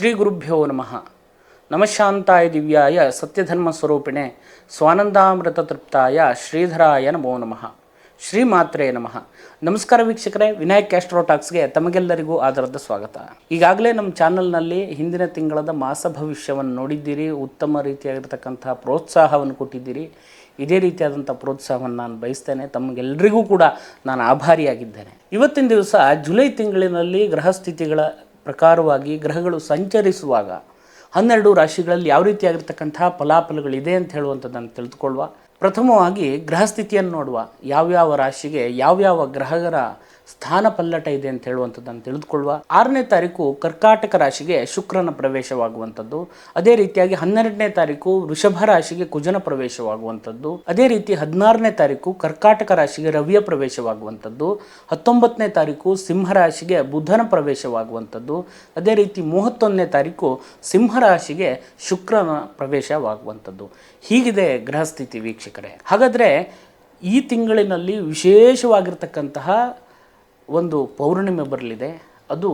ಶ್ರೀ ಗುರುಭ್ಯೋ ನಮಃ. ನಮಃಶಾಂತಾಯ ದಿವ್ಯಾಯ ಸತ್ಯಧರ್ಮ ಸ್ವರೂಪಿಣೆ ಸ್ವಾನಂದಾಮೃತ ತೃಪ್ತಾಯ ಶ್ರೀಧರಾಯ ನಮೋ ನಮಃ. ಶ್ರೀಮಾತ್ರೇ ನಮಃ. ನಮಸ್ಕಾರ ವೀಕ್ಷಕರೇ, ವಿನಾಯಕ್ ಆಸ್ಟ್ರೋ ಟಾಕ್ಸ್ಗೆ ತಮಗೆಲ್ಲರಿಗೂ ಆದರದ ಸ್ವಾಗತ. ಈಗಾಗಲೇ ನಮ್ಮ ಚಾನಲ್ನಲ್ಲಿ ಹಿಂದಿನ ತಿಂಗಳದ ಮಾಸ ಭವಿಷ್ಯವನ್ನು ನೋಡಿದ್ದೀರಿ, ಉತ್ತಮ ರೀತಿಯಾಗಿರ್ತಕ್ಕಂಥ ಪ್ರೋತ್ಸಾಹವನ್ನು ಕೊಟ್ಟಿದ್ದೀರಿ. ಇದೇ ರೀತಿಯಾದಂಥ ಪ್ರೋತ್ಸಾಹವನ್ನು ನಾನು ಬಯಸ್ತೇನೆ. ತಮಗೆಲ್ಲರಿಗೂ ಕೂಡ ನಾನು ಆಭಾರಿಯಾಗಿದ್ದೇನೆ. ಇವತ್ತಿನ ದಿವಸ ಜುಲೈ ತಿಂಗಳಿನಲ್ಲಿ ಗ್ರಹಸ್ಥಿತಿಗಳ ಪ್ರಕಾರವಾಗಿ ಗ್ರಹಗಳು ಸಂಚರಿಸುವಾಗ 12 ರಾಶಿಗಳಲ್ಲಿ ಯಾವ ರೀತಿಯಾಗಿರ್ತಕ್ಕಂಥ ಫಲಾಫಲಗಳಿದೆ ಅಂತ ಹೇಳುವಂಥದ್ದನ್ನು ತಿಳಿದುಕೊಳ್ಳುವ. ಪ್ರಥಮವಾಗಿ ಗ್ರಹಸ್ಥಿತಿಯನ್ನು ನೋಡುವ. ಯಾವ್ಯಾವ ರಾಶಿಗೆ ಯಾವ್ಯಾವ ಗ್ರಹಗಳ ಸ್ಥಾನ ಪಲ್ಲಟ ಇದೆ ಅಂತ ಹೇಳುವಂಥದ್ದನ್ನು ತಿಳಿದುಕೊಳ್ಳುವ. 6ನೇ ತಾರೀಕು ಕರ್ಕಾಟಕ ರಾಶಿಗೆ ಶುಕ್ರನ ಪ್ರವೇಶವಾಗುವಂಥದ್ದು. ಅದೇ ರೀತಿಯಾಗಿ 12ನೇ ತಾರೀಕು ವೃಷಭ ರಾಶಿಗೆ ಕುಜನ ಪ್ರವೇಶವಾಗುವಂಥದ್ದು. ಅದೇ ರೀತಿ 16ನೇ ತಾರೀಕು ಕರ್ಕಾಟಕ ರಾಶಿಗೆ ರವಿಯ ಪ್ರವೇಶವಾಗುವಂಥದ್ದು. 19ನೇ ತಾರೀಕು ಸಿಂಹ ರಾಶಿಗೆ ಬುಧನ ಪ್ರವೇಶವಾಗುವಂಥದ್ದು. ಅದೇ ರೀತಿ 31ನೇ ತಾರೀಕು ಸಿಂಹ ರಾಶಿಗೆ ಶುಕ್ರನ ಪ್ರವೇಶವಾಗುವಂಥದ್ದು. ಹೀಗಿದೆ ಗ್ರಹಸ್ಥಿತಿ ವೀಕ್ಷಕರೇ. ಹಾಗಾದರೆ ಈ ತಿಂಗಳಿನಲ್ಲಿ ವಿಶೇಷವಾಗಿರ್ತಕ್ಕಂತಹ ಒಂದು ಪೌರ್ಣಿಮೆ ಬರಲಿದೆ. ಅದು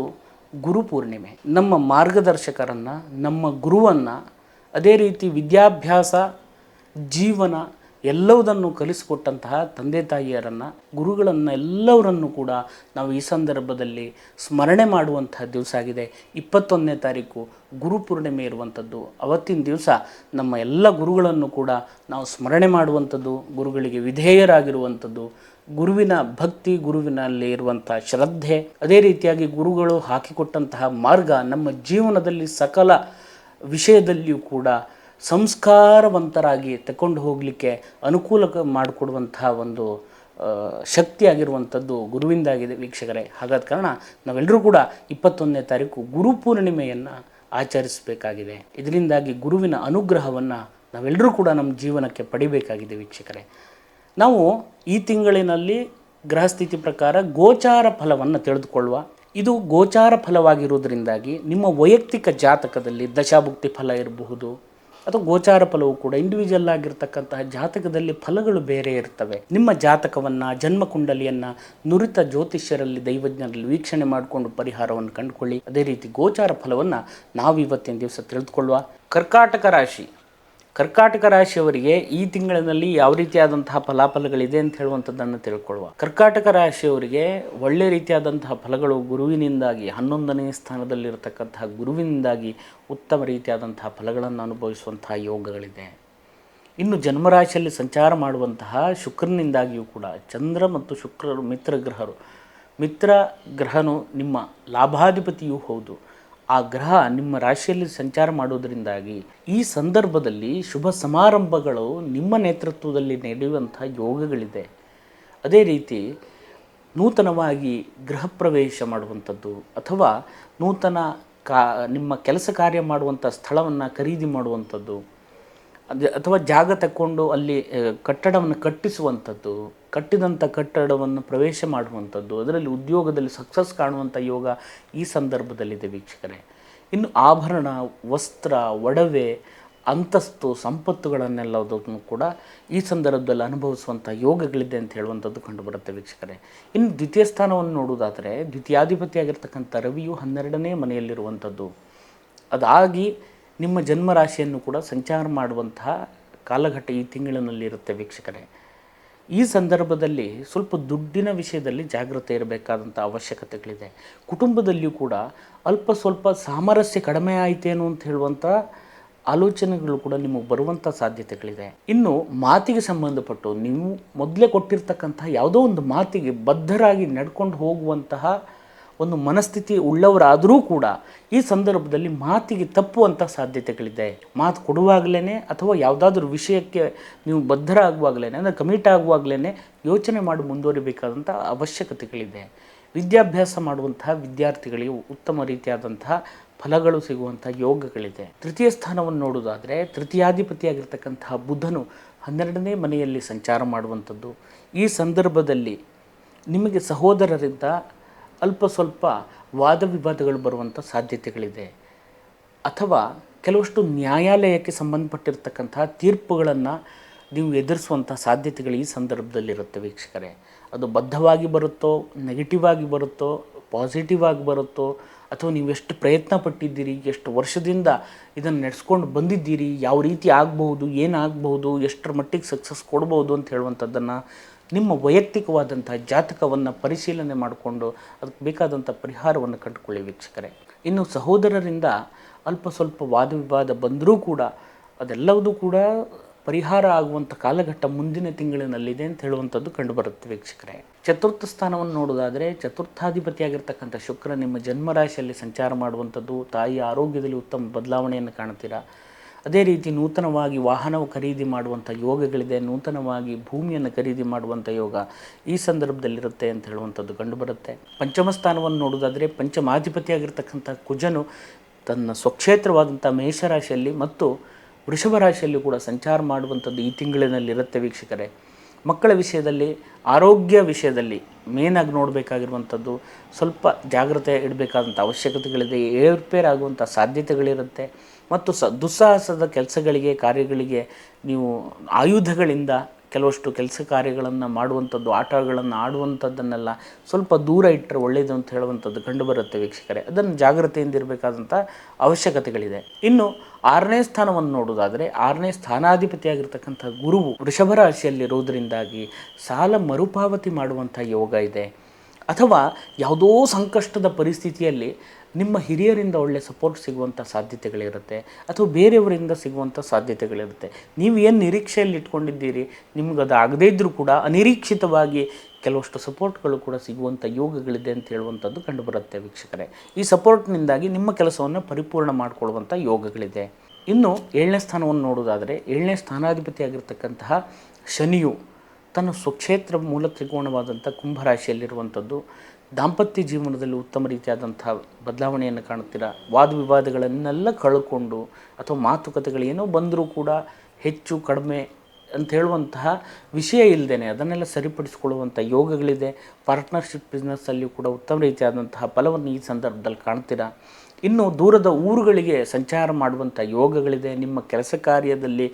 ಗುರುಪೂರ್ಣಿಮೆ. ನಮ್ಮ ಮಾರ್ಗದರ್ಶಕರನ್ನು, ನಮ್ಮ ಗುರುವನ್ನು, ಅದೇ ರೀತಿ ವಿದ್ಯಾಭ್ಯಾಸ, ಜೀವನ ಎಲ್ಲವುದನ್ನು ಕಲಿಸಿಕೊಟ್ಟಂತಹ ತಂದೆ ತಾಯಿಯರನ್ನು, ಗುರುಗಳನ್ನು ಎಲ್ಲವರನ್ನು ಕೂಡ ನಾವು ಈ ಸಂದರ್ಭದಲ್ಲಿ ಸ್ಮರಣೆ ಮಾಡುವಂತಹ ದಿವಸ ಆಗಿದೆ. 21ನೇ ತಾರೀಕು ಗುರುಪೂರ್ಣಿಮೆ ಇರುವಂಥದ್ದು. ಅವತ್ತಿನ ದಿವಸ ನಮ್ಮ ಎಲ್ಲ ಗುರುಗಳನ್ನು ಕೂಡ ನಾವು ಸ್ಮರಣೆ ಮಾಡುವಂಥದ್ದು, ಗುರುಗಳಿಗೆ ವಿಧೇಯರಾಗಿರುವಂಥದ್ದು, ಗುರುವಿನ ಭಕ್ತಿ, ಗುರುವಿನಲ್ಲಿ ಇರುವಂಥ ಶ್ರದ್ಧೆ, ಅದೇ ರೀತಿಯಾಗಿ ಗುರುಗಳು ಹಾಕಿಕೊಟ್ಟಂತಹ ಮಾರ್ಗ ನಮ್ಮ ಜೀವನದಲ್ಲಿ ಸಕಲ ವಿಷಯದಲ್ಲಿಯೂ ಕೂಡ ಸಂಸ್ಕಾರವಂತರಾಗಿ ತಗೊಂಡು ಹೋಗಲಿಕ್ಕೆ ಅನುಕೂಲ ಮಾಡಿಕೊಡುವಂತಹ ಒಂದು ಶಕ್ತಿಯಾಗಿರುವಂಥದ್ದು ಗುರುವಿಂದಾಗಿದೆ ವೀಕ್ಷಕರೇ. ಹಾಗಾದ ಕಾರಣ ನಾವೆಲ್ಲರೂ ಕೂಡ 21ನೇ ತಾರೀಕು ಗುರುಪೂರ್ಣಿಮೆಯನ್ನು ಆಚರಿಸಬೇಕಾಗಿದೆ. ಇದರಿಂದಾಗಿ ಗುರುವಿನ ಅನುಗ್ರಹವನ್ನು ನಾವೆಲ್ಲರೂ ಕೂಡ ನಮ್ಮ ಜೀವನಕ್ಕೆ ಪಡಿಬೇಕಾಗಿದೆ ವೀಕ್ಷಕರೇ. ನಾವು ಈ ತಿಂಗಳಿನಲ್ಲಿ ಗ್ರಹಸ್ಥಿತಿ ಪ್ರಕಾರ ಗೋಚಾರ ಫಲವನ್ನು ತಿಳಿದುಕೊಳ್ಳುವ. ಇದು ಗೋಚಾರ ಫಲವಾಗಿರುವುದರಿಂದಾಗಿ ನಿಮ್ಮ ವೈಯಕ್ತಿಕ ಜಾತಕದಲ್ಲಿ ದಶಾಭುಕ್ತಿ ಫಲ ಇರಬಹುದು, ಅಥವಾ ಗೋಚಾರ ಫಲವು ಕೂಡ ಇಂಡಿವಿಜುವಲ್ ಆಗಿರ್ತಕ್ಕಂತಹ ಜಾತಕದಲ್ಲಿ ಫಲಗಳು ಬೇರೆ ಇರ್ತವೆ. ನಿಮ್ಮ ಜಾತಕವನ್ನು, ಜನ್ಮಕುಂಡಲಿಯನ್ನು ನುರಿತ ಜ್ಯೋತಿಷ್ಯರಲ್ಲಿ, ದೈವಜ್ಞರಲ್ಲಿ ವೀಕ್ಷಣೆ ಮಾಡಿಕೊಂಡು ಪರಿಹಾರವನ್ನು ಕಂಡುಕೊಳ್ಳಿ. ಅದೇ ರೀತಿ ಗೋಚಾರ ಫಲವನ್ನು ನಾವು ಇವತ್ತಿನ ದಿವಸ ತಿಳಿದುಕೊಳ್ಳುವ. ಕರ್ಕಾಟಕ ರಾಶಿಯವರಿಗೆ ಈ ತಿಂಗಳಿನಲ್ಲಿ ಯಾವ ರೀತಿಯಾದಂತಹ ಫಲಾಫಲಗಳಿದೆ ಅಂತ ಹೇಳುವಂಥದ್ದನ್ನು ತಿಳ್ಕೊಳ್ಳುವ. ಕರ್ಕಾಟಕ ರಾಶಿಯವರಿಗೆ ಒಳ್ಳೆ ರೀತಿಯಾದಂತಹ ಫಲಗಳು ಗುರುವಿನಿಂದಾಗಿ, 11ನೇ ಸ್ಥಾನದಲ್ಲಿರತಕ್ಕಂತಹ ಗುರುವಿನಿಂದಾಗಿ ಉತ್ತಮ ರೀತಿಯಾದಂತಹ ಫಲಗಳನ್ನು ಅನುಭವಿಸುವಂತಹ ಯೋಗಗಳಿದೆ. ಇನ್ನು ಜನ್ಮರಾಶಿಯಲ್ಲಿ ಸಂಚಾರ ಮಾಡುವಂತಹ ಶುಕ್ರನಿಂದಾಗಿಯೂ ಕೂಡ ಚಂದ್ರ ಮತ್ತು ಶುಕ್ರರು ಮಿತ್ರ ಗ್ರಹನು ನಿಮ್ಮ ಲಾಭಾಧಿಪತಿಯೂ ಹೌದು. ಆ ಗ್ರಹ ನಿಮ್ಮ ರಾಶಿಯಲ್ಲಿ ಸಂಚಾರ ಮಾಡೋದರಿಂದಾಗಿ ಈ ಸಂದರ್ಭದಲ್ಲಿ ಶುಭ ಸಮಾರಂಭಗಳು ನಿಮ್ಮ ನೇತೃತ್ವದಲ್ಲಿ ನಡೆಯುವಂಥ ಯೋಗಗಳಿದೆ. ಅದೇ ರೀತಿ ನೂತನವಾಗಿ ಗೃಹ ಪ್ರವೇಶ ಮಾಡುವಂಥದ್ದು, ಅಥವಾ ನಿಮ್ಮ ಕೆಲಸ ಕಾರ್ಯ ಮಾಡುವಂಥ ಸ್ಥಳವನ್ನು ಖರೀದಿ ಮಾಡುವಂಥದ್ದು, ಅಥವಾ ಜಾಗ ತಕ್ಕೊಂಡು ಅಲ್ಲಿ ಕಟ್ಟಡವನ್ನು ಕಟ್ಟಿಸುವಂಥದ್ದು, ಕಟ್ಟಿದಂಥ ಕಟ್ಟಡವನ್ನು ಪ್ರವೇಶ ಮಾಡುವಂಥದ್ದು, ಅದರಲ್ಲಿ ಉದ್ಯೋಗದಲ್ಲಿ ಸಕ್ಸಸ್ ಕಾಣುವಂಥ ಯೋಗ ಈ ಸಂದರ್ಭದಲ್ಲಿದೆ ವೀಕ್ಷಕರೇ. ಇನ್ನು ಆಭರಣ, ವಸ್ತ್ರ, ಒಡವೆ, ಅಂತಸ್ತು, ಸಂಪತ್ತುಗಳನ್ನೆಲ್ಲದನ್ನು ಕೂಡ ಈ ಸಂದರ್ಭದಲ್ಲಿ ಅನುಭವಿಸುವಂಥ ಯೋಗಗಳಿದೆ ಅಂತ ಹೇಳುವಂಥದ್ದು ಕಂಡುಬರುತ್ತೆ ವೀಕ್ಷಕರೇ. ಇನ್ನು ದ್ವಿತೀಯ ಸ್ಥಾನವನ್ನು ನೋಡುವುದಾದರೆ ದ್ವಿತೀಯಾಧಿಪತಿಯಾಗಿರ್ತಕ್ಕಂಥ ರವಿಯು 12ನೇ ಮನೆಯಲ್ಲಿರುವಂಥದ್ದು. ಅದಾಗಿ ನಿಮ್ಮ ಜನ್ಮರಾಶಿಯನ್ನು ಕೂಡ ಸಂಚಾರ ಮಾಡುವಂತಹ ಕಾಲಘಟ್ಟ ಈ ತಿಂಗಳಿನಲ್ಲಿ ಇರುತ್ತೆ ವೀಕ್ಷಕರೇ. ಈ ಸಂದರ್ಭದಲ್ಲಿ ಸ್ವಲ್ಪ ದುಡ್ಡಿನ ವಿಷಯದಲ್ಲಿ ಜಾಗೃತೆ ಇರಬೇಕಾದಂಥ ಅವಶ್ಯಕತೆಗಳಿದೆ. ಕುಟುಂಬದಲ್ಲಿಯೂ ಕೂಡ ಅಲ್ಪ ಸ್ವಲ್ಪ ಸಾಮರಸ್ಯ ಕಡಿಮೆ ಆಯಿತೇನೋ ಅಂತ ಹೇಳುವಂಥ ಆಲೋಚನೆಗಳು ಕೂಡ ನಿಮಗೆ ಬರುವಂಥ ಸಾಧ್ಯತೆಗಳಿದೆ. ಇನ್ನು ಮಾತಿಗೆ ಸಂಬಂಧಪಟ್ಟು ನೀವು ಮೊದಲೇ ಕೊಟ್ಟಿರ್ತಕ್ಕಂಥ ಯಾವುದೋ ಒಂದು ಮಾತಿಗೆ ಬದ್ಧರಾಗಿ ನಡ್ಕೊಂಡು ಹೋಗುವಂತಹ ಒಂದು ಮನಸ್ಥಿತಿ ಉಳ್ಳವರಾದರೂ ಕೂಡ ಈ ಸಂದರ್ಭದಲ್ಲಿ ಮಾತಿಗೆ ತಪ್ಪುವಂಥ ಸಾಧ್ಯತೆಗಳಿದೆ. ಮಾತು ಕೊಡುವಾಗಲೇ ಅಥವಾ ಯಾವುದಾದ್ರೂ ವಿಷಯಕ್ಕೆ ನೀವು ಬದ್ಧರಾಗುವಾಗಲೇ, ಅಂದರೆ ಕಮಿಟ್ ಆಗುವಾಗಲೇ ಯೋಚನೆ ಮಾಡಿ ಮುಂದುವರಿಬೇಕಾದಂಥ ಅವಶ್ಯಕತೆಗಳಿದೆ. ವಿದ್ಯಾಭ್ಯಾಸ ಮಾಡುವಂತಹ ವಿದ್ಯಾರ್ಥಿಗಳಿಗೆ ಉತ್ತಮ ರೀತಿಯಾದಂತಹ ಫಲಗಳು ಸಿಗುವಂಥ ಯೋಗಗಳಿದೆ. ತೃತೀಯ ಸ್ಥಾನವನ್ನು ನೋಡೋದಾದರೆ ತೃತೀಯಾಧಿಪತಿಯಾಗಿರ್ತಕ್ಕಂತಹ ಬುಧನು 12ನೇ ಮನೆಯಲ್ಲಿ ಸಂಚಾರ ಮಾಡುವಂಥದ್ದು. ಈ ಸಂದರ್ಭದಲ್ಲಿ ನಿಮಗೆ ಸಹೋದರರಿಂದ ಅಲ್ಪ ಸ್ವಲ್ಪ ವಾದ ವಿವಾದಗಳು ಬರುವಂಥ ಸಾಧ್ಯತೆಗಳಿದೆ, ಅಥವಾ ಕೆಲವಷ್ಟು ನ್ಯಾಯಾಲಯಕ್ಕೆ ಸಂಬಂಧಪಟ್ಟಿರ್ತಕ್ಕಂತಹ ತೀರ್ಪುಗಳನ್ನು ನೀವು ಎದುರಿಸುವಂಥ ಸಾಧ್ಯತೆಗಳು ಈ ಸಂದರ್ಭದಲ್ಲಿರುತ್ತೆ ವೀಕ್ಷಕರೇ. ಅದು ಬದ್ಧವಾಗಿ ಬರುತ್ತೋ, ನೆಗೆಟಿವ್ ಆಗಿ ಬರುತ್ತೋ, ಪಾಸಿಟಿವ್ ಆಗಿ ಬರುತ್ತೋ, ಅಥವಾ ನೀವು ಎಷ್ಟು ಪ್ರಯತ್ನ ಪಟ್ಟಿದ್ದೀರಿ, ಎಷ್ಟು ವರ್ಷದಿಂದ ಇದನ್ನು ನಡೆಸ್ಕೊಂಡು ಬಂದಿದ್ದೀರಿ, ಯಾವ ರೀತಿ ಆಗ್ಬೋದು, ಏನಾಗಬಹುದು, ಎಷ್ಟರ ಮಟ್ಟಿಗೆ ಸಕ್ಸಸ್ ಕೊಡ್ಬೋದು ಅಂತ ಹೇಳುವಂಥದ್ದನ್ನು ನಿಮ್ಮ ವೈಯಕ್ತಿಕವಾದಂಥ ಜಾತಕವನ್ನು ಪರಿಶೀಲನೆ ಮಾಡಿಕೊಂಡು ಅದಕ್ಕೆ ಬೇಕಾದಂಥ ಪರಿಹಾರವನ್ನು ಕಂಡುಕೊಳ್ಳಿ ವೀಕ್ಷಕರೇ. ಇನ್ನು ಸಹೋದರರಿಂದ ಅಲ್ಪ ಸ್ವಲ್ಪ ವಾದ ವಿವಾದ ಬಂದರೂ ಕೂಡ ಅದೆಲ್ಲವೂ ಕೂಡ ಪರಿಹಾರ ಆಗುವಂಥ ಕಾಲಘಟ್ಟ ಮುಂದಿನ ತಿಂಗಳಿನಲ್ಲಿದೆ ಅಂತ ಹೇಳುವಂಥದ್ದು ಕಂಡುಬರುತ್ತೆ ವೀಕ್ಷಕರೇ. ಚತುರ್ಥ ಸ್ಥಾನವನ್ನು ನೋಡೋದಾದರೆ ಚತುರ್ಥಾಧಿಪತಿಯಾಗಿರ್ತಕ್ಕಂಥ ಶುಕ್ರ ನಿಮ್ಮ ಜನ್ಮರಾಶಿಯಲ್ಲಿ ಸಂಚಾರ ಮಾಡುವಂಥದ್ದು, ತಾಯಿಯ ಆರೋಗ್ಯದಲ್ಲಿ ಉತ್ತಮ ಬದಲಾವಣೆಯನ್ನು ಕಾಣ್ತೀರಾ. ಅದೇ ರೀತಿ ನೂತನವಾಗಿ ವಾಹನವು ಖರೀದಿ ಮಾಡುವಂಥ ಯೋಗಗಳಿದೆ, ನೂತನವಾಗಿ ಭೂಮಿಯನ್ನು ಖರೀದಿ ಮಾಡುವಂಥ ಯೋಗ ಈ ಸಂದರ್ಭದಲ್ಲಿರುತ್ತೆ ಅಂತ ಹೇಳುವಂಥದ್ದು ಕಂಡುಬರುತ್ತೆ. ಪಂಚಮ ಸ್ಥಾನವನ್ನು ನೋಡೋದಾದರೆ ಪಂಚಮಾಧಿಪತಿಯಾಗಿರ್ತಕ್ಕಂಥ ಕುಜನು ತನ್ನ ಸ್ವಕ್ಷೇತ್ರವಾದಂಥ ಮೇಷರಾಶಿಯಲ್ಲಿ ಮತ್ತು ವೃಷಭ ರಾಶಿಯಲ್ಲಿ ಕೂಡ ಸಂಚಾರ ಮಾಡುವಂಥದ್ದು ಈ ತಿಂಗಳಿನಲ್ಲಿರುತ್ತೆ ವೀಕ್ಷಕರೇ. ಮಕ್ಕಳ ವಿಷಯದಲ್ಲಿ, ಆರೋಗ್ಯ ವಿಷಯದಲ್ಲಿ ಮೇನಾಗಿ ನೋಡಬೇಕಾಗಿರುವಂಥದ್ದು ಸ್ವಲ್ಪ ಜಾಗ್ರತೆ ಇಡಬೇಕಾದಂಥ ಅವಶ್ಯಕತೆಗಳಿದೆ. ಏರ್ಪೇರಾಗುವಂಥ ಸಾಧ್ಯತೆಗಳಿರುತ್ತೆ ಮತ್ತು ದುಸ್ಸಾಹಸದ ಕೆಲಸಗಳಿಗೆ, ಕಾರ್ಯಗಳಿಗೆ ನೀವು ಆಯುಧಗಳಿಂದ ಕೆಲವಷ್ಟು ಕೆಲಸ ಕಾರ್ಯಗಳನ್ನು ಮಾಡುವಂಥದ್ದು, ಆಟಗಳನ್ನು ಆಡುವಂಥದ್ದನ್ನೆಲ್ಲ ಸ್ವಲ್ಪ ದೂರ ಇಟ್ಟರೆ ಒಳ್ಳೆಯದು ಅಂತ ಹೇಳುವಂಥದ್ದು ಕಂಡುಬರುತ್ತೆ ವೀಕ್ಷಕರೇ. ಅದನ್ನು ಜಾಗ್ರತೆಯಿಂದ ಇರಬೇಕಾದಂಥ ಅವಶ್ಯಕತೆಗಳಿದೆ. ಇನ್ನು 6ನೇ ಸ್ಥಾನವನ್ನು ನೋಡೋದಾದರೆ 6ನೇ ಸ್ಥಾನಾಧಿಪತಿಯಾಗಿರ್ತಕ್ಕಂಥ ಗುರುವು ವೃಷಭ ರಾಶಿಯಲ್ಲಿರುವುದರಿಂದಾಗಿ ಸಾಲ ಮರುಪಾವತಿ ಮಾಡುವಂಥ ಯೋಗ ಇದೆ. ಅಥವಾ ಯಾವುದೋ ಸಂಕಷ್ಟದ ಪರಿಸ್ಥಿತಿಯಲ್ಲಿ ನಿಮ್ಮ ಹಿರಿಯರಿಂದ ಒಳ್ಳೆ ಸಪೋರ್ಟ್ ಸಿಗುವಂಥ ಸಾಧ್ಯತೆಗಳಿರುತ್ತೆ, ಅಥವಾ ಬೇರೆಯವರಿಂದ ಸಿಗುವಂಥ ಸಾಧ್ಯತೆಗಳಿರುತ್ತೆ. ನೀವು ಏನು ನಿರೀಕ್ಷೆಯಲ್ಲಿ ಇಟ್ಕೊಂಡಿದ್ದೀರಿ, ನಿಮ್ಗದು ಆಗದೇ ಇದ್ದರೂ ಕೂಡ ಅನಿರೀಕ್ಷಿತವಾಗಿ ಕೆಲವಷ್ಟು ಸಪೋರ್ಟ್ಗಳು ಕೂಡ ಸಿಗುವಂಥ ಯೋಗಗಳಿದೆ ಅಂತ ಹೇಳುವಂಥದ್ದು ಕಂಡುಬರುತ್ತೆ ವೀಕ್ಷಕರೇ. ಈ ಸಪೋರ್ಟ್ನಿಂದಾಗಿ ನಿಮ್ಮ ಕೆಲಸವನ್ನು ಪರಿಪೂರ್ಣ ಮಾಡಿಕೊಳ್ಳುವಂಥ ಯೋಗಗಳಿದೆ. ಇನ್ನು 7ನೇ ಸ್ಥಾನವನ್ನು ನೋಡೋದಾದರೆ 7ನೇ ಸ್ಥಾನಾಧಿಪತಿಯಾಗಿರ್ತಕ್ಕಂತಹ ಶನಿಯು ತನ್ನ ಸ್ವಕ್ಷೇತ್ರ ಮೂಲ ತ್ರಿಕೋಣವಾದಂಥ ಕುಂಭರಾಶಿಯಲ್ಲಿರುವಂಥದ್ದು, ದಾಂಪತ್ಯ ಜೀವನದಲ್ಲಿ ಉತ್ತಮ ರೀತಿಯಾದಂಥ ಬದಲಾವಣೆಯನ್ನು ಕಾಣುತ್ತೀರಾ. ವಾದ ವಿವಾದಗಳನ್ನೆಲ್ಲ ಕಳ್ಕೊಂಡು ಅಥವಾ ಮಾತುಕತೆಗಳು ಏನೋ ಬಂದರೂ ಕೂಡ ಹೆಚ್ಚು ಕಡಿಮೆ ಅಂತ ಹೇಳುವಂತಹ ವಿಷಯ ಇಲ್ಲದೇ ಅದನ್ನೆಲ್ಲ ಸರಿಪಡಿಸಿಕೊಳ್ಳುವಂಥ ಯೋಗಗಳಿದೆ. ಪಾರ್ಟ್ನರ್ಶಿಪ್ ಬಿಸ್ನೆಸ್ಸಲ್ಲಿಯೂ ಕೂಡ ಉತ್ತಮ ರೀತಿಯಾದಂತಹ ಫಲವನ್ನು ಈ ಸಂದರ್ಭದಲ್ಲಿ ಕಾಣ್ತೀರಾ. ಇನ್ನು ದೂರದ ಊರುಗಳಿಗೆ ಸಂಚಾರ ಮಾಡುವಂಥ ಯೋಗಗಳಿದೆ. ನಿಮ್ಮ ಕೆಲಸ ಕಾರ್ಯದಲ್ಲಿ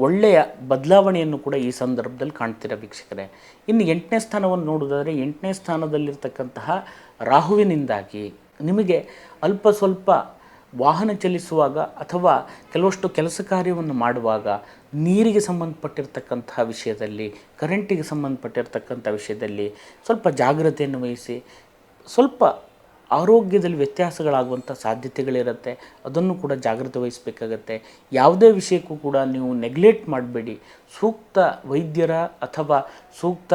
ಒಳ್ಳೆಯ ಬದಲಾವಣೆಯನ್ನು ಕೂಡ ಈ ಸಂದರ್ಭದಲ್ಲಿ ಕಾಣ್ತೀರಾ ವೀಕ್ಷಕರೇ. ಇನ್ನು 8ನೇ ಸ್ಥಾನವನ್ನು ನೋಡೋದಾದರೆ 8ನೇ ಸ್ಥಾನದಲ್ಲಿರ್ತಕ್ಕಂತಹ ರಾಹುವಿನಿಂದಾಗಿ ನಿಮಗೆ ಅಲ್ಪ ಸ್ವಲ್ಪ ವಾಹನ ಚಲಿಸುವಾಗ ಅಥವಾ ಕೆಲವಷ್ಟು ಕೆಲಸ ಕಾರ್ಯವನ್ನು ಮಾಡುವಾಗ ನೀರಿಗೆ ಸಂಬಂಧಪಟ್ಟಿರ್ತಕ್ಕಂತಹ ವಿಷಯದಲ್ಲಿ, ಕರೆಂಟಿಗೆ ಸಂಬಂಧಪಟ್ಟಿರ್ತಕ್ಕಂಥ ವಿಷಯದಲ್ಲಿ ಸ್ವಲ್ಪ ಜಾಗ್ರತೆಯನ್ನು ವಹಿಸಿ. ಸ್ವಲ್ಪ ಆರೋಗ್ಯದಲ್ಲಿ ವ್ಯತ್ಯಾಸಗಳಾಗುವಂಥ ಸಾಧ್ಯತೆಗಳಿರುತ್ತೆ, ಅದನ್ನು ಕೂಡ ಜಾಗ್ರತೆ ವಹಿಸಬೇಕಾಗತ್ತೆ. ಯಾವುದೇ ವಿಷಯಕ್ಕೂ ಕೂಡ ನೀವು ನೆಗ್ಲೆಕ್ಟ್ ಮಾಡಬೇಡಿ. ಸೂಕ್ತ ವೈದ್ಯರ ಅಥವಾ ಸೂಕ್ತ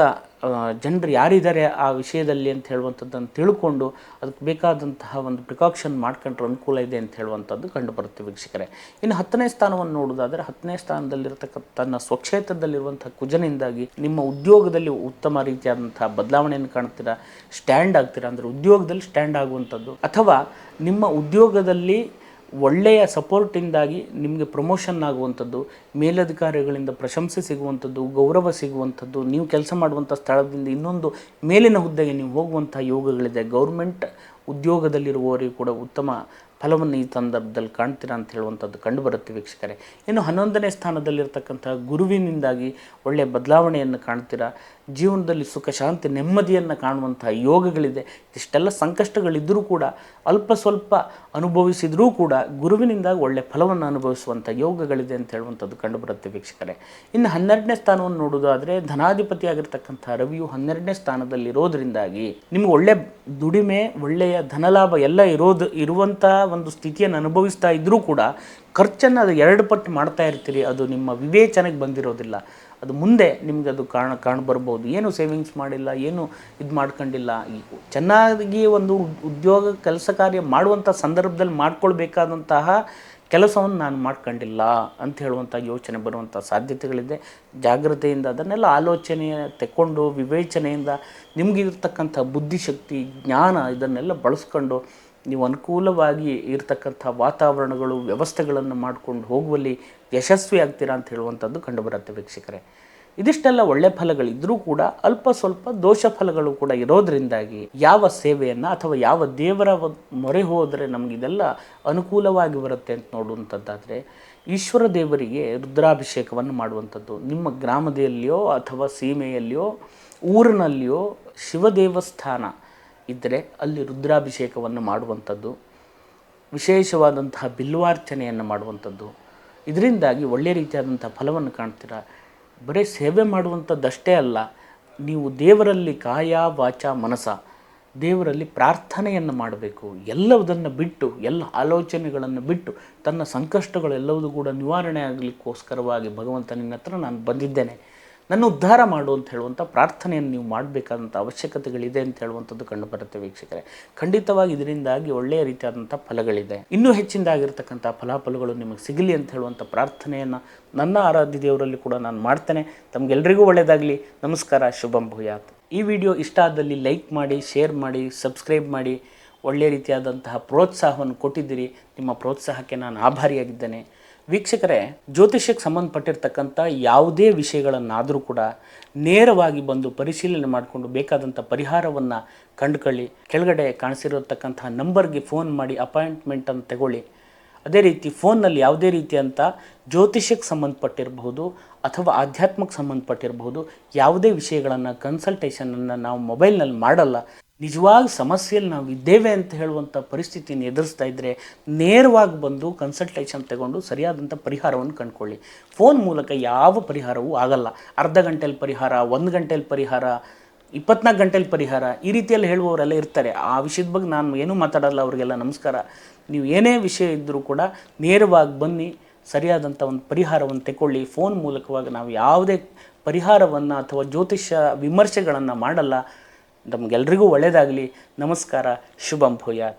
ಜನರು ಯಾರಿದ್ದಾರೆ ಆ ವಿಷಯದಲ್ಲಿ ಅಂತ ಹೇಳುವಂಥದ್ದನ್ನು ತಿಳ್ಕೊಂಡು ಅದಕ್ಕೆ ಬೇಕಾದಂತಹ ಒಂದು ಪ್ರಿಕಾಕ್ಷನ್ ಮಾಡ್ಕೊಂಡ್ರೆ ಅನುಕೂಲ ಇದೆ ಅಂತ ಹೇಳುವಂಥದ್ದು ಕಂಡುಬರುತ್ತೆ ವೀಕ್ಷಕರೇ. ಇನ್ನು 10ನೇ ಸ್ಥಾನವನ್ನು ನೋಡೋದಾದರೆ 10ನೇ ಸ್ಥಾನದಲ್ಲಿರ್ತಕ್ಕಂಥ ತನ್ನ ಸ್ವಕ್ಷೇತ್ರದಲ್ಲಿರುವಂಥ ಕುಜನಿಂದಾಗಿ ನಿಮ್ಮ ಉದ್ಯೋಗದಲ್ಲಿ ಉತ್ತಮ ರೀತಿಯಾದಂಥ ಬದಲಾವಣೆಯನ್ನು ಕಾಣ್ತೀರಾ. ಸ್ಟ್ಯಾಂಡ್ ಆಗ್ತೀರಾ, ಅಂದರೆ ಉದ್ಯೋಗದಲ್ಲಿ ಸ್ಟ್ಯಾಂಡ್ ಆಗುವಂಥದ್ದು, ಅಥವಾ ನಿಮ್ಮ ಉದ್ಯೋಗದಲ್ಲಿ ಒಳ್ಳೆಯ ಸಪೋರ್ಟಿಂದಾಗಿ ನಿಮಗೆ ಪ್ರಮೋಷನ್ ಆಗುವಂಥದ್ದು, ಮೇಲಧಿಕಾರಿಗಳಿಂದ ಪ್ರಶಂಸೆ ಸಿಗುವಂಥದ್ದು, ಗೌರವ ಸಿಗುವಂಥದ್ದು, ನೀವು ಕೆಲಸ ಮಾಡುವಂಥ ಸ್ಥಳದಿಂದ ಇನ್ನೊಂದು ಮೇಲಿನ ಹುದ್ದೆಗೆ ನೀವು ಹೋಗುವಂಥ ಯೋಗಗಳಿದೆ. ಗೌರ್ಮೆಂಟ್ ಉದ್ಯೋಗದಲ್ಲಿರುವವರಿಗೂ ಕೂಡ ಉತ್ತಮ ಫಲವನ್ನು ಈ ಸಂದರ್ಭದಲ್ಲಿ ಕಾಣ್ತೀರಾ ಅಂತ ಹೇಳುವಂಥದ್ದು ಕಂಡುಬರುತ್ತೆ ವೀಕ್ಷಕರೇ. ಇನ್ನು 11ನೇ ಸ್ಥಾನದಲ್ಲಿರ್ತಕ್ಕಂಥ ಗುರುವಿನಿಂದಾಗಿ ಒಳ್ಳೆಯ ಬದಲಾವಣೆಯನ್ನು ಕಾಣ್ತೀರಾ. ಜೀವನದಲ್ಲಿ ಸುಖ ಶಾಂತಿ ನೆಮ್ಮದಿಯನ್ನು ಕಾಣುವಂಥ ಯೋಗಗಳಿದೆ. ಇಷ್ಟೆಲ್ಲ ಸಂಕಷ್ಟಗಳಿದ್ದರೂ ಕೂಡ ಅಲ್ಪ ಸ್ವಲ್ಪ ಅನುಭವಿಸಿದರೂ ಕೂಡ ಗುರುವಿನಿಂದಾಗಿ ಒಳ್ಳೆಯ ಫಲವನ್ನು ಅನುಭವಿಸುವಂಥ ಯೋಗಗಳಿದೆ ಅಂತ ಹೇಳುವಂಥದ್ದು ಕಂಡುಬರುತ್ತೆ ವೀಕ್ಷಕರೇ. ಇನ್ನು 12ನೇ ಸ್ಥಾನವನ್ನು ನೋಡೋದಾದರೆ ಧನಾಧಿಪತಿಯಾಗಿರ್ತಕ್ಕಂಥ ರವಿಯು 12ನೇ ಸ್ಥಾನದಲ್ಲಿರೋದ್ರಿಂದಾಗಿ ನಿಮಗೆ ಒಳ್ಳೆಯ ದುಡಿಮೆ, ಒಳ್ಳೆಯ ಧನಲಾಭ ಎಲ್ಲ ಇರುವಂಥ ಒಂದು ಸ್ಥಿತಿಯನ್ನು ಅನುಭವಿಸ್ತಾ ಇದ್ದರೂ ಕೂಡ ಖರ್ಚನ್ನು ಅದು 2 ಪಟ್ಟು ಮಾಡ್ತಾ ಇರ್ತೀರಿ. ಅದು ನಿಮ್ಮ ವಿವೇಚನೆಗೆ ಬಂದಿರೋದಿಲ್ಲ. ಅದು ಮುಂದೆ ನಿಮಗೆ ಅದು ಕಾಣಬರ್ಬೋದು. ಏನು ಸೇವಿಂಗ್ಸ್ ಮಾಡಿಲ್ಲ, ಏನು ಇದು ಮಾಡ್ಕೊಂಡಿಲ್ಲ, ಚೆನ್ನಾಗಿ ಒಂದು ಉದ್ಯೋಗ ಕೆಲಸ ಕಾರ್ಯ ಮಾಡುವಂಥ ಸಂದರ್ಭದಲ್ಲಿ ಮಾಡ್ಕೊಳ್ಬೇಕಾದಂತಹ ಕೆಲಸವನ್ನು ನಾನು ಮಾಡ್ಕೊಂಡಿಲ್ಲ ಅಂತ ಹೇಳುವಂಥ ಯೋಚನೆ ಬರುವಂಥ ಸಾಧ್ಯತೆಗಳಿದೆ. ಜಾಗ್ರತೆಯಿಂದ ಅದನ್ನೆಲ್ಲ ಆಲೋಚನೆ ತೆಕ್ಕೊಂಡು ವಿವೇಚನೆಯಿಂದ ನಿಮಗಿರ್ತಕ್ಕಂಥ ಬುದ್ಧಿಶಕ್ತಿ, ಜ್ಞಾನ ಇದನ್ನೆಲ್ಲ ಬಳಸ್ಕೊಂಡು ನೀವು ಅನುಕೂಲವಾಗಿ ಇರತಕ್ಕಂಥ ವಾತಾವರಣಗಳು, ವ್ಯವಸ್ಥೆಗಳನ್ನು ಮಾಡಿಕೊಂಡು ಹೋಗುವಲ್ಲಿ ಯಶಸ್ವಿ ಆಗ್ತೀರಾ ಅಂತ ಹೇಳುವಂಥದ್ದು ಕಂಡುಬರುತ್ತೆ ವೀಕ್ಷಕರೇ. ಇದಿಷ್ಟೆಲ್ಲ ಒಳ್ಳೆ ಫಲಗಳಿದ್ದರೂ ಕೂಡ ಅಲ್ಪ ಸ್ವಲ್ಪ ದೋಷ ಫಲಗಳು ಕೂಡ ಇರೋದರಿಂದಾಗಿ ಯಾವ ಸೇವೆಯನ್ನು ಅಥವಾ ಯಾವ ದೇವರ ಮೊರೆ ಹೋದರೆ ನಮಗಿದೆಲ್ಲ ಅನುಕೂಲವಾಗಿ ಬರುತ್ತೆ ಅಂತ ನೋಡುವಂಥದ್ದಾದರೆ ಈಶ್ವರ ದೇವರಿಗೆ ರುದ್ರಾಭಿಷೇಕವನ್ನು ಮಾಡುವಂಥದ್ದು. ನಿಮ್ಮ ಗ್ರಾಮದಲ್ಲಿಯೋ ಅಥವಾ ಸೀಮೆಯಲ್ಲಿಯೋ ಊರಿನಲ್ಲಿಯೋ ಶಿವ ದೇವಸ್ಥಾನ ಇದ್ದರೆ ಅಲ್ಲಿ ರುದ್ರಾಭಿಷೇಕವನ್ನು ಮಾಡುವಂಥದ್ದು. ವಿಶೇಷವಾದಂತಹ ಬಿಲ್ವಾರ್ಚನೆಯನ್ನು ಮಾಡುವಂಥದ್ದು. ಇದರಿಂದಾಗಿ ಒಳ್ಳೆಯ ರೀತಿಯಾದಂಥ ಫಲವನ್ನು ಕಾಣ್ತೀರಾ. ಬರೀ ಸೇವೆ ಮಾಡುವಂಥದ್ದಷ್ಟೇ ಅಲ್ಲ, ನೀವು ದೇವರಲ್ಲಿ ಕಾಯ ವಾಚ ಮನಸ, ದೇವರಲ್ಲಿ ಪ್ರಾರ್ಥನೆಯನ್ನು ಮಾಡಬೇಕು. ಎಲ್ಲವುದನ್ನು ಬಿಟ್ಟು, ಎಲ್ಲ ಆಲೋಚನೆಗಳನ್ನು ಬಿಟ್ಟು, ತನ್ನ ಸಂಕಷ್ಟಗಳೆಲ್ಲವೂ ಕೂಡ ನಿವಾರಣೆ ಆಗಲಿಕ್ಕೋಸ್ಕರವಾಗಿ ಭಗವಂತನಿನ ಹತ್ರ ನಾನು ಬಂದಿದ್ದೇನೆ, ನನ್ನ ಉದ್ಧಾರ ಮಾಡು ಅಂತ ಹೇಳುವಂಥ ಪ್ರಾರ್ಥನೆಯನ್ನು ನೀವು ಮಾಡಬೇಕಾದಂಥ ಅವಶ್ಯಕತೆಗಳಿದೆ ಅಂತ ಹೇಳುವಂಥದ್ದು ಕಂಡುಬರುತ್ತೆ ವೀಕ್ಷಕರೇ. ಖಂಡಿತವಾಗಿ ಇದರಿಂದಾಗಿ ಒಳ್ಳೆಯ ರೀತಿಯಾದಂಥ ಫಲಗಳಿದೆ. ಇನ್ನೂ ಹೆಚ್ಚಿನದಾಗಿರ್ತಕ್ಕಂಥ ಫಲಾಫಲಗಳು ನಿಮಗೆ ಸಿಗಲಿ ಅಂತ ಹೇಳುವಂಥ ಪ್ರಾರ್ಥನೆಯನ್ನು ನನ್ನ ಆರಾಧ್ಯ ದೇವರಲ್ಲಿ ಕೂಡ ನಾನು ಮಾಡ್ತೇನೆ. ತಮಗೆಲ್ಲರಿಗೂ ಒಳ್ಳೆಯದಾಗಲಿ. ನಮಸ್ಕಾರ. ಶುಭಂ ಭೂಯಾತ್. ಈ ವಿಡಿಯೋ ಇಷ್ಟ ಆದಲ್ಲಿ ಲೈಕ್ ಮಾಡಿ, ಶೇರ್ ಮಾಡಿ, ಸಬ್ಸ್ಕ್ರೈಬ್ ಮಾಡಿ. ಒಳ್ಳೆಯ ರೀತಿಯಾದಂತಹ ಪ್ರೋತ್ಸಾಹವನ್ನು ಕೊಟ್ಟಿದ್ದೀರಿ. ನಿಮ್ಮ ಪ್ರೋತ್ಸಾಹಕ್ಕೆ ನಾನು ಆಭಾರಿಯಾಗಿದ್ದೇನೆ. ವೀಕ್ಷಕರೇ, ಜ್ಯೋತಿಷ್ಯಕ್ಕೆ ಸಂಬಂಧಪಟ್ಟಿರ್ತಕ್ಕಂಥ ಯಾವುದೇ ವಿಷಯಗಳನ್ನಾದರೂ ಕೂಡ ನೇರವಾಗಿ ಬಂದು ಪರಿಶೀಲನೆ ಮಾಡಿಕೊಂಡು ಬೇಕಾದಂಥ ಪರಿಹಾರವನ್ನು ಕಂಡುಕೊಳ್ಳಿ. ಕೆಳಗಡೆ ಕಾಣಿಸಿರತಕ್ಕಂಥ ನಂಬರ್ಗೆ ಫೋನ್ ಮಾಡಿ ಅಪಾಯಿಂಟ್ಮೆಂಟನ್ನು ತಗೊಳ್ಳಿ. ಅದೇ ರೀತಿ ಫೋನ್ನಲ್ಲಿ ಯಾವುದೇ ರೀತಿಯಂಥ ಜ್ಯೋತಿಷ್ಯಕ್ಕೆ ಸಂಬಂಧಪಟ್ಟಿರಬಹುದು ಅಥವಾ ಆಧ್ಯಾತ್ಮಕ್ಕೆ ಸಂಬಂಧಪಟ್ಟಿರಬಹುದು ಯಾವುದೇ ವಿಷಯಗಳನ್ನು ಕನ್ಸಲ್ಟೇಷನನ್ನು ನಾವು ಮೊಬೈಲ್ನಲ್ಲಿ ಮಾಡಲ್ಲ. ನಿಜವಾಗಿ ಸಮಸ್ಯೆಯಲ್ಲಿ ನಾವು ಇದ್ದೇವೆ ಅಂತ ಹೇಳುವಂಥ ಪರಿಸ್ಥಿತಿಯನ್ನು ಎದುರಿಸ್ತಾ ಇದ್ದರೆ ನೇರವಾಗಿ ಬಂದು ಕನ್ಸಲ್ಟೇಷನ್ ತಗೊಂಡು ಸರಿಯಾದಂಥ ಪರಿಹಾರವನ್ನು ಕಂಡುಕೊಳ್ಳಿ. ಫೋನ್ ಮೂಲಕ ಯಾವ ಪರಿಹಾರವೂ ಆಗಲ್ಲ. ಅರ್ಧ ಗಂಟೆಯಲ್ಲಿ ಪರಿಹಾರ, 1 ಗಂಟೆಯಲ್ಲಿ ಪರಿಹಾರ, 24 ಗಂಟೆಯಲ್ಲಿ ಪರಿಹಾರ, ಈ ರೀತಿಯಲ್ಲಿ ಹೇಳುವವರೆಲ್ಲ ಇರ್ತಾರೆ. ಆ ವಿಷಯದ ಬಗ್ಗೆ ನಾನು ಏನೂ ಮಾತಾಡಲ್ಲ. ಅವರಿಗೆಲ್ಲ ನಮಸ್ಕಾರ. ನೀವು ಏನೇ ವಿಷಯ ಇದ್ದರೂ ಕೂಡ ನೇರವಾಗಿ ಬನ್ನಿ, ಸರಿಯಾದಂಥ ಒಂದು ಪರಿಹಾರವನ್ನು ತಗೊಳ್ಳಿ. ಫೋನ್ ಮೂಲಕವಾಗಿ ನಾವು ಯಾವುದೇ ಪರಿಹಾರವನ್ನು ಅಥವಾ ಜ್ಯೋತಿಷ್ಯ ವಿಮರ್ಶೆಗಳನ್ನು ಮಾಡಲ್ಲ. ನಮಗೆಲ್ಲರಿಗೂ ಒಳ್ಳೆಯದಾಗಲಿ. ನಮಸ್ಕಾರ. ಶುಭಂ ಭೂಯಾತ್.